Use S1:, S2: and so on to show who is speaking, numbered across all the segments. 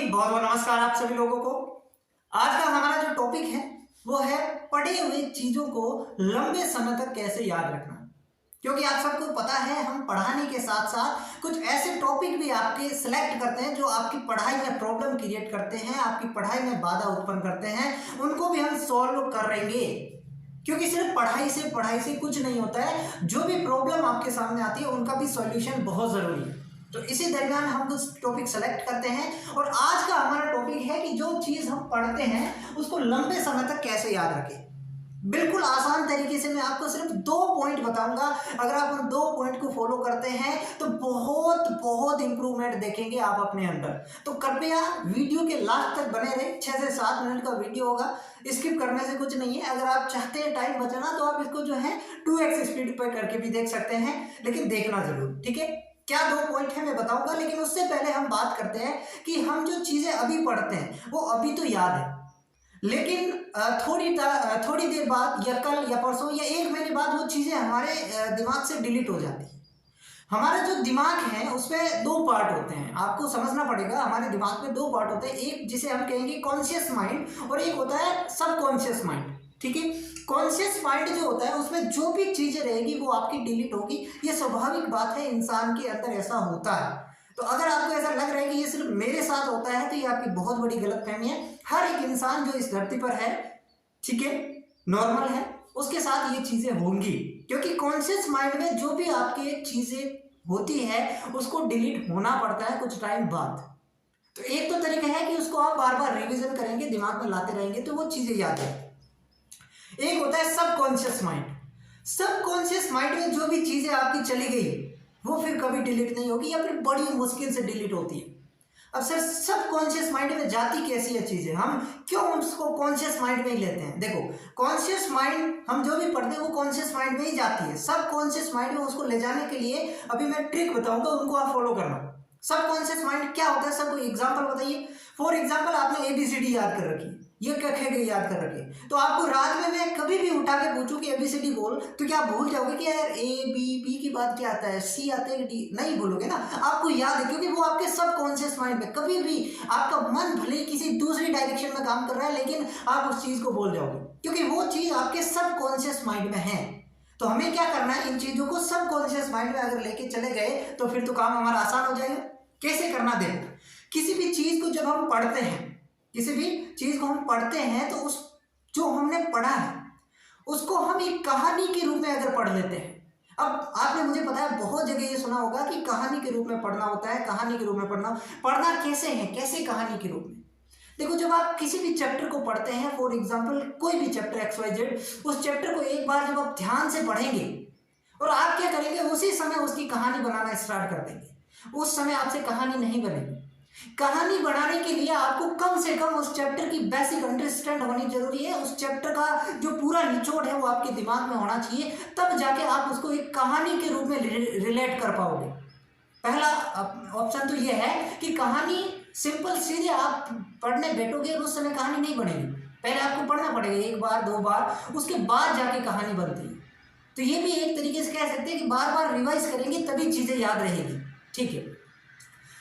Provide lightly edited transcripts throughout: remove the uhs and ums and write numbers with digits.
S1: बहुत बहुत नमस्कार आप सभी लोगों को। आज का हमारा जो टॉपिक है वो है पढ़े हुए चीजों को लंबे समय तक कैसे याद रखना। क्योंकि आप सबको पता है हम पढ़ाने के साथ साथ कुछ ऐसे टॉपिक भी आपके सिलेक्ट करते हैं जो आपकी पढ़ाई में प्रॉब्लम क्रिएट करते हैं, आपकी पढ़ाई में बाधा उत्पन्न करते हैं, उनको भी हम सॉल्व करेंगे। क्योंकि सिर्फ पढ़ाई से कुछ नहीं होता है, जो भी प्रॉब्लम आपके सामने आती है उनका भी सॉल्यूशन बहुत जरूरी है। तो इसी दरमियान हम कुछ टॉपिक सेलेक्ट करते हैं और आज का हमारा टॉपिक है कि जो चीज़ हम पढ़ते हैं उसको लंबे समय तक कैसे याद रखें। बिल्कुल आसान तरीके से मैं आपको सिर्फ 2 पॉइंट बताऊंगा। अगर आप उन 2 पॉइंट को फॉलो करते हैं तो बहुत बहुत इंप्रूवमेंट देखेंगे आप अपने अंदर। तो कृपया वीडियो के लास्ट तक बने रहे। 6 से 7 मिनट का वीडियो होगा, स्किप करने से कुछ नहीं है। अगर आप चाहते हैं टाइम बचाना तो आप इसको जो है 2x स्पीड पर करके भी देख सकते हैं, लेकिन देखना जरूर, ठीक है। क्या 2 पॉइंट है मैं बताऊंगा, लेकिन उससे पहले हम बात करते हैं कि हम जो चीजें अभी पढ़ते हैं वो अभी तो याद है, लेकिन थोड़ी देर बाद या कल या परसों या 1 महीने बाद वो चीजें हमारे दिमाग से डिलीट हो जाती है। हमारा जो दिमाग है उसमें 2 पार्ट होते हैं, आपको समझना पड़ेगा। हमारे दिमाग में 2 पार्ट होते हैं, एक जिसे हम कहेंगे कॉन्शियस माइंड और एक होता है सबकॉन्शियस माइंड, ठीक है। कॉन्शियस माइंड जो होता है उसमें जो भी चीजें रहेगी वो आपकी डिलीट होगी। ये स्वाभाविक बात है, इंसान के अंदर ऐसा होता है। तो अगर आपको ऐसा लग रहा है कि ये सिर्फ मेरे साथ होता है तो ये आपकी बहुत बड़ी गलतफहमी है। हर एक इंसान जो इस धरती पर है, ठीक है, नॉर्मल है, उसके साथ ये चीजें होंगी। क्योंकि कॉन्शियस माइंड में जो भी आपके चीजें होती है उसको डिलीट होना पड़ता है कुछ टाइम बाद। तो एक तो तरीका है कि उसको आप बार बार रिविजन करेंगे, दिमाग में लाते रहेंगे तो वो चीजें याद है। एक होता है सबकॉन्शियस माइंड। सबकॉन्शियस माइंड में जो भी चीजें आपकी चली गई वो फिर कभी डिलीट नहीं होगी या फिर बड़ी मुश्किल से डिलीट होती है। अब सर सबकॉन्शियस माइंड में जाती कैसी है चीजें, हम क्यों उसको कॉन्शियस माइंड में ही लेते हैं। देखो, कॉन्शियस माइंड हम जो भी पढ़ते हैं वो कॉन्शियस माइंड में ही जाती है। सबकॉन्शियस माइंड में उसको ले जाने के लिए अभी मैं ट्रिक बताऊंगा, उनको आप फॉलो करना। सबकॉन्शियस माइंड क्या होता है, सब कोई एग्जाम्पल बताइए। फॉर एग्जाम्पल आपने ABCD याद कर रखी, ये क्या खे याद कर रखे, तो आपको रात में मैं कभी भी उठा के पूछूं कि ABCD बोल, तो क्या आप भूल जाओगे कि यार A B की बाद क्या आता है, C आता है, D नहीं भूलोगे ना, आपको याद है। क्योंकि वो आपके सबकॉन्शियस माइंड में, कभी भी आपका मन भले किसी दूसरी डायरेक्शन में काम कर रहा है लेकिन आप उस चीज को बोल जाओगे, क्योंकि वो चीज आपके सबकॉन्शियस माइंड में है। तो हमें क्या करना है, इन चीजों को सबकॉन्शियस माइंड में अगर लेके चले गए तो फिर तो काम हमारा आसान हो जाएगा। कैसे करना, देखो, किसी भी चीज को जब हम पढ़ते हैं, किसी भी चीज को हम पढ़ते हैं तो उस जो हमने पढ़ा है उसको हम एक कहानी के रूप में अगर पढ़ लेते हैं। अब आपने मुझे पता है बहुत जगह ये सुना होगा कि कहानी के रूप में पढ़ना होता है, कहानी के रूप में पढ़ना कैसे है, कैसे कहानी के रूप में। देखो, जब आप किसी भी चैप्टर को पढ़ते हैं, फॉर एग्जाम्पल कोई भी चैप्टर XYZ, उस चैप्टर को एक बार जब आप ध्यान से पढ़ेंगे और आप क्या करेंगे, उसी समय उसकी कहानी बनाना स्टार्ट कर देंगे। उस समय आपसे कहानी नहीं बनेगी। कहानी बनाने के लिए आपको कम से कम उस चैप्टर की बेसिक अंडरस्टैंड होनी जरूरी है। उस चैप्टर का जो पूरा निचोड़ है वो आपके दिमाग में होना चाहिए, तब जाके आप उसको एक कहानी के रूप में रिलेट कर पाओगे। पहला ऑप्शन तो ये है कि कहानी सिंपल सीधे आप पढ़ने बैठोगे उस समय कहानी नहीं बनेगी। पहले आपको पढ़ना पड़ेगा 1 बार 2 बार, उसके बाद जाके कहानी बनती है। तो ये भी एक तरीके से कह सकते हैं कि बार बार रिवाइज करेंगे तभी चीजें याद रहेगी, ठीक है।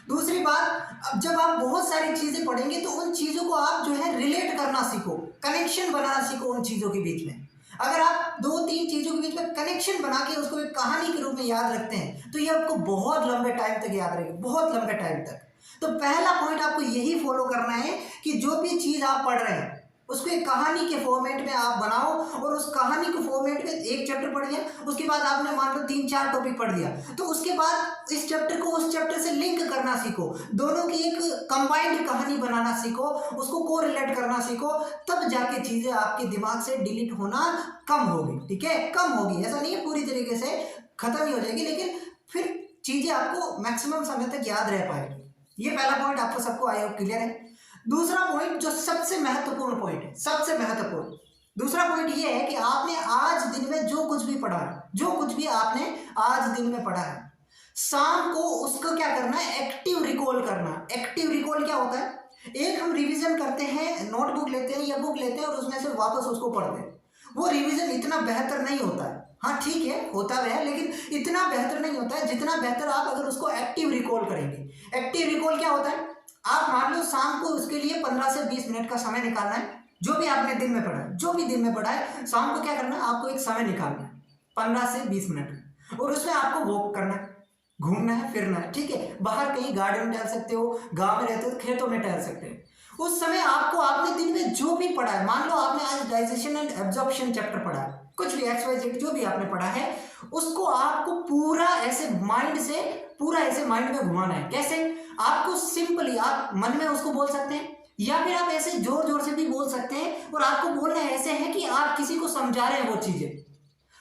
S1: दूसरी बात, अब जब आप बहुत सारी चीजें पढ़ेंगे तो उन चीजों को आप जो है रिलेट करना सीखो, कनेक्शन बनाना सीखो उन चीजों के बीच में। अगर आप 2-3 चीजों के बीच में कनेक्शन बना के उसको एक कहानी के रूप में याद रखते हैं तो ये आपको बहुत लंबे टाइम तक याद रहेगी, बहुत लंबे टाइम तक। तो पहला पॉइंट आपको यही फॉलो करना है कि जो भी चीज आप पढ़ रहे हैं उसको एक कहानी के फॉर्मेट में आप बनाओ, और उस कहानी के फॉर्मेट में एक चैप्टर पढ़ लिया, उसके बाद आपने मान लो 3-4 टॉपिक पढ़ लिया, तो उसके बाद इस चैप्टर को उस चैप्टर से लिंक करना सीखो, दोनों की एक कंबाइंड कहानी बनाना सीखो, उसको कोरिलेट करना सीखो, तब जाके चीजें आपके दिमाग से डिलीट होना कम होगी, ठीक है, कम होगी। ऐसा नहीं है पूरी तरीके से खत्म ही हो जाएगी, लेकिन फिर चीजें आपको मैक्सिमम समय तक याद रह पाएगी। ये पहला पॉइंट आपको सबको आई होप क्लियर है। दूसरा पॉइंट जो सबसे महत्वपूर्ण पॉइंट है, सबसे महत्वपूर्ण दूसरा पॉइंट ये है कि आपने आज दिन में जो कुछ भी पढ़ा है, जो कुछ भी आपने आज दिन में पढ़ा है, शाम को उसको क्या करना है, एक्टिव रिकॉल करना। एक्टिव रिकॉल क्या होता है, एक हम रिवीजन करते हैं, नोटबुक लेते हैं या बुक लेते हैं और उसमें से वापस उसको पढ़ते हैं। वो रिवीजन इतना बेहतर नहीं होता है, हाँ ठीक है होता है, लेकिन इतना बेहतर नहीं होता है जितना बेहतर आप अगर उसको एक्टिव रिकॉल करेंगे। एक्टिव रिकॉल क्या होता है, आप मान लो शाम को उसके लिए 15 से 20 मिनट का समय निकालना है। जो भी आपने दिन में पढ़ा है, जो भी दिन में पढ़ा है, शाम को क्या करना है, आपको एक समय निकालना है 15 से 20 मिनट का, और उसमें आपको वॉक करना है, घूमना है, फिरना है, ठीक है। बाहर कहीं गार्डन में टहल सकते हो, गांव में रहते हो तो खेतों में टहल सकते हो। उस समय आपको आपने दिन में जो भी पढ़ा है, मान लो आपने आज डाइजेशन एंड एब्जॉर्प्शन चैप्टर पढ़ा है, कुछ भी XYZ जो भी आपने पढ़ा है, उसको आपको पूरा ऐसे माइंड से, पूरा ऐसे माइंड में घुमाना है। कैसे? आपको सिंपली आप मन में उसको बोल सकते हैं, या फिर आप ऐसे जोर जोर से भी बोल सकते हैं, और आपको बोलना ऐसे है कि आप किसी को समझा रहे हैं वो चीजें।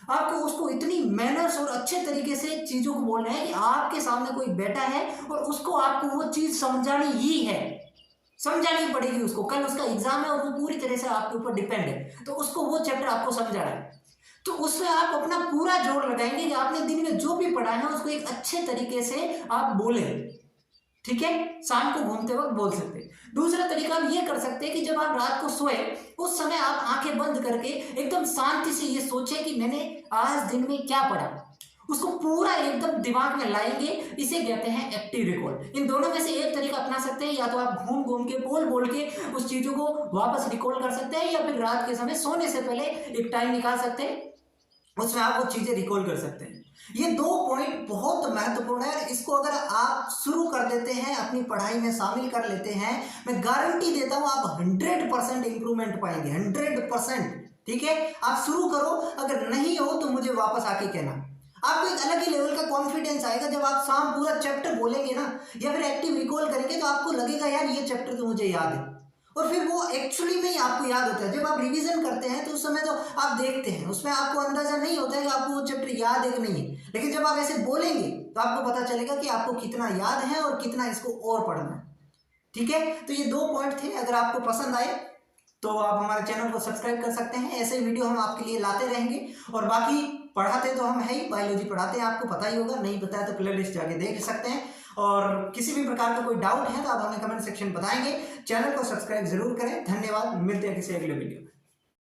S1: आपको उसको इतनी मैनर्स और अच्छे तरीके से चीजों को बोलना है कि आपके सामने कोई बैठा है और उसको आपको वो चीज समझानी ही है, समझानी पड़ेगी उसको। कल उसका एग्जाम है और वो पूरी तरह से आपके ऊपर डिपेंड है, तो उसको वो चैप्टर आपको समझा रहा है, तो उसमें आप अपना पूरा जोर लगाएंगे कि आपने दिन में जो भी पढ़ा है उसको एक अच्छे तरीके से आप बोले, ठीक है। शाम को घूमते वक्त बोल सकते हैं। दूसरा तरीका आप ये कर सकते हैं कि जब आप रात को सोए उस समय आप आंखें बंद करके एकदम शांति से ये सोचें कि मैंने आज दिन में क्या पढ़ा, उसको पूरा एकदम दिमाग में लाएंगे। इसे कहते हैं एक्टिव रिकॉल। इन दोनों में से एक तरीका अपना सकते हैं, या तो आप घूम घूम के बोल बोल के उस चीजों को वापस रिकॉल कर सकते हैं, या फिर रात के समय सोने से पहले एक टाइम निकाल सकते हैं, उसमें आप वो चीजें रिकॉल कर सकते हैं। ये 2 पॉइंट बहुत महत्वपूर्ण है। इसको अगर आप शुरू कर देते हैं, अपनी पढ़ाई में शामिल कर लेते हैं, मैं गारंटी देता हूं आप 100% इंप्रूवमेंट पाएंगे, 100%। ठीक है, आप शुरू करो, अगर नहीं हो तो मुझे वापस आके कहना। आपको एक अलग ही लेवल का कॉन्फिडेंस आएगा जब आप शाम पूरा चैप्टर बोलेंगे ना, या फिर एक्टिव रिकॉल करेंगे, तो आपको लगेगा यार ये चैप्टर तो मुझे याद है, और फिर वो एक्चुअली में ही आपको याद होता है। जब आप रिवीजन करते हैं तो उस समय तो आप देखते हैं, उसमें आपको अंदाजा नहीं होता है कि आपको वो चैप्टर याद है कि नहीं है, लेकिन जब आप ऐसे बोलेंगे तो आपको पता चलेगा कि आपको कितना याद है और कितना इसको और पढ़ना है। ठीक है, तो ये 2 पॉइंट थे। अगर आपको पसंद आए तो आप हमारे चैनल को सब्सक्राइब कर सकते हैं, ऐसे वीडियो हम आपके लिए लाते रहेंगे। और बाकी पढ़ाते तो हम है ही, बायोलॉजी पढ़ाते हैं, आपको पता ही होगा, नहीं पता है तो प्ले लिस्ट जाके देख सकते हैं। और किसी भी प्रकार का कोई डाउट है तो आप हमें कमेंट सेक्शन बताएंगे। चैनल को सब्सक्राइब जरूर करें। धन्यवाद, मिलते हैं किसी अगले वीडियो में।